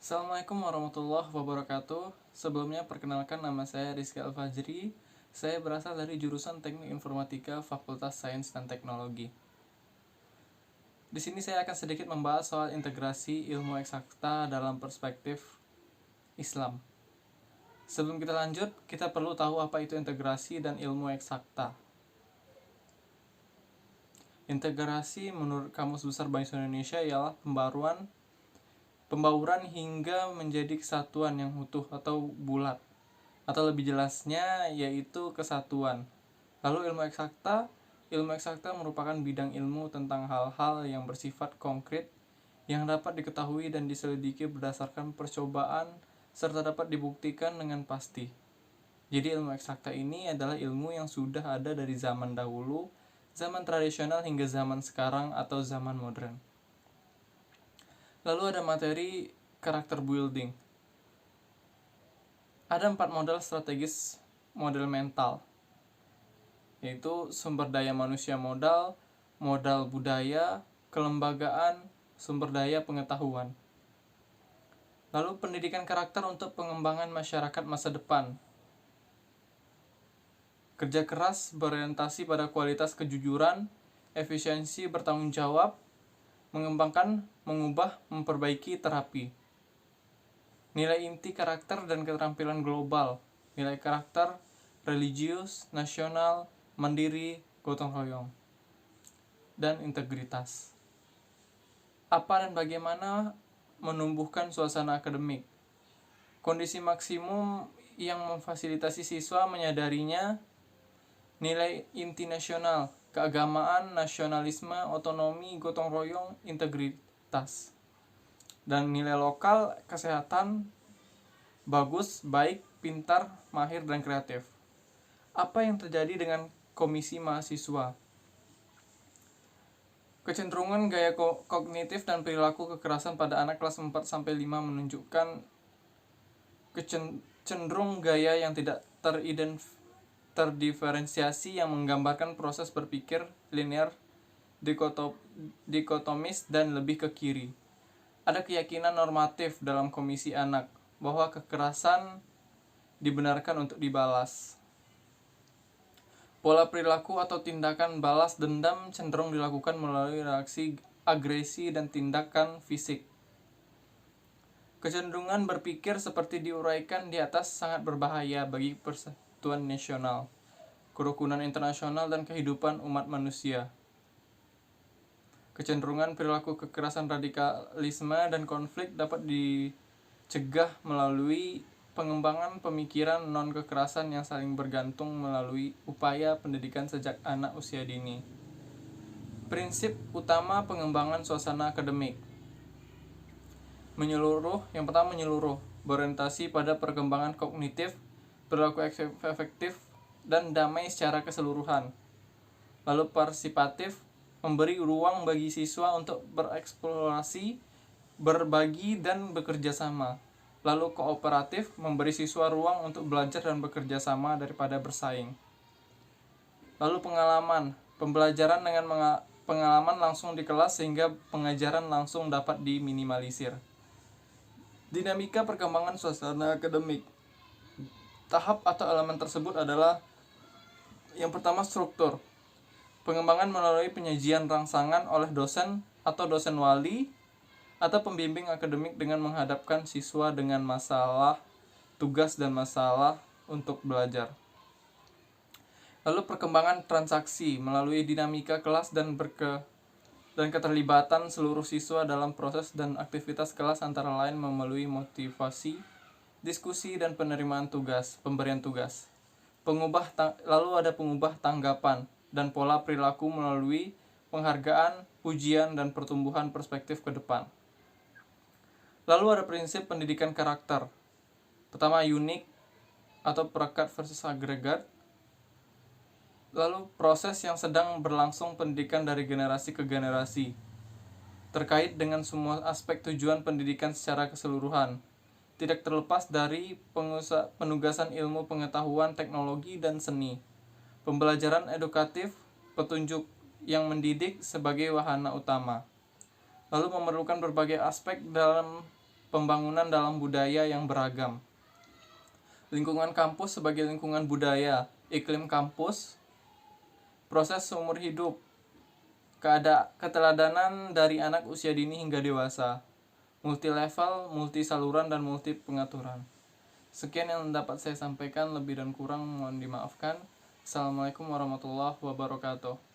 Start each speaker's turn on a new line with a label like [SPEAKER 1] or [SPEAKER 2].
[SPEAKER 1] Assalamualaikum warahmatullahi wabarakatuh. Sebelumnya perkenalkan, nama saya Rizky Al-Fajri. Saya berasal dari jurusan Teknik Informatika Fakultas Sains dan Teknologi. Di sini saya akan sedikit membahas soal integrasi ilmu eksakta dalam perspektif Islam. Sebelum kita lanjut, kita perlu tahu apa itu integrasi dan ilmu eksakta. Integrasi menurut Kamus Besar Bahasa Indonesia ialah pembauran hingga menjadi kesatuan yang utuh atau bulat, atau lebih jelasnya yaitu kesatuan. Lalu ilmu eksakta merupakan bidang ilmu tentang hal-hal yang bersifat konkret yang dapat diketahui dan diselidiki berdasarkan percobaan serta dapat dibuktikan dengan pasti. Jadi ilmu eksakta ini adalah ilmu yang sudah ada dari zaman dahulu, zaman tradisional hingga zaman sekarang atau zaman modern. Lalu ada materi karakter building. Ada 4 model strategis model mental, yaitu sumber daya manusia modal budaya, kelembagaan, sumber daya pengetahuan. Lalu pendidikan karakter untuk pengembangan masyarakat masa depan. Kerja keras berorientasi pada kualitas kejujuran, efisiensi bertanggung jawab, mengembangkan, mengubah, memperbaiki terapi. Nilai inti karakter dan keterampilan global. Nilai karakter religius, nasional, mandiri, gotong royong, dan integritas. Apa dan bagaimana menumbuhkan suasana akademik? Kondisi maksimum yang memfasilitasi siswa menyadarinya. Nilai inti nasional, keagamaan, nasionalisme, otonomi, gotong royong, integritas. Dan nilai lokal, kesehatan, bagus, baik, pintar, mahir, dan kreatif. Apa yang terjadi dengan komisi mahasiswa? Kecenderungan gaya kognitif dan perilaku kekerasan pada anak kelas 4-5 menunjukkan cenderung gaya yang tidak terdiferensiasi yang menggambarkan proses berpikir linear, dikotomis, dan lebih ke kiri. Ada keyakinan normatif dalam komisi anak bahwa kekerasan dibenarkan untuk dibalas. Pola perilaku atau tindakan balas dendam cenderung dilakukan melalui reaksi agresi dan tindakan fisik. Kecenderungan berpikir seperti diuraikan di atas sangat berbahaya bagi persatuan nasional, kerukunan internasional, dan kehidupan umat manusia. Kecenderungan perilaku kekerasan, radikalisme, dan konflik dapat dicegah melalui pengembangan pemikiran non-kekerasan yang saling bergantung melalui upaya pendidikan sejak anak usia dini. Prinsip utama pengembangan suasana akademik. Yang pertama menyeluruh, berorientasi pada perkembangan kognitif, perilaku efektif, dan damai secara keseluruhan. Lalu partisipatif, memberi ruang bagi siswa untuk bereksplorasi, berbagi, dan bekerja sama. Lalu kooperatif, memberi siswa ruang untuk belajar dan bekerja sama daripada bersaing. Lalu pengalaman, pembelajaran dengan pengalaman langsung di kelas sehingga pengajaran langsung dapat diminimalisir. Dinamika perkembangan suasana akademik. Tahap atau elemen tersebut adalah yang pertama struktur. Pengembangan melalui penyajian rangsangan oleh dosen atau dosen wali atau pembimbing akademik dengan menghadapkan siswa dengan masalah, tugas, dan masalah untuk belajar. Lalu perkembangan transaksi melalui dinamika kelas dan keterlibatan seluruh siswa dalam proses dan aktivitas kelas, antara lain melalui motivasi, diskusi, dan penerimaan tugas, pemberian tugas. Lalu ada pengubah tanggapan dan pola perilaku melalui penghargaan, pujian, dan pertumbuhan perspektif ke depan. Lalu ada prinsip pendidikan karakter. Pertama, unik atau perekat versus agregat. Lalu proses yang sedang berlangsung pendidikan dari generasi ke generasi, terkait dengan semua aspek tujuan pendidikan secara keseluruhan, tidak terlepas dari penugasan ilmu pengetahuan, teknologi, dan seni, pembelajaran edukatif, petunjuk yang mendidik sebagai wahana utama. Lalu memerlukan berbagai aspek dalam pembangunan dalam budaya yang beragam. Lingkungan kampus sebagai lingkungan budaya, iklim kampus, proses seumur hidup, keteladanan dari anak usia dini hingga dewasa, multi level, multi saluran, dan multi pengaturan. Sekian yang dapat saya sampaikan, lebih dan kurang mohon dimaafkan. Assalamualaikum warahmatullahi wabarakatuh.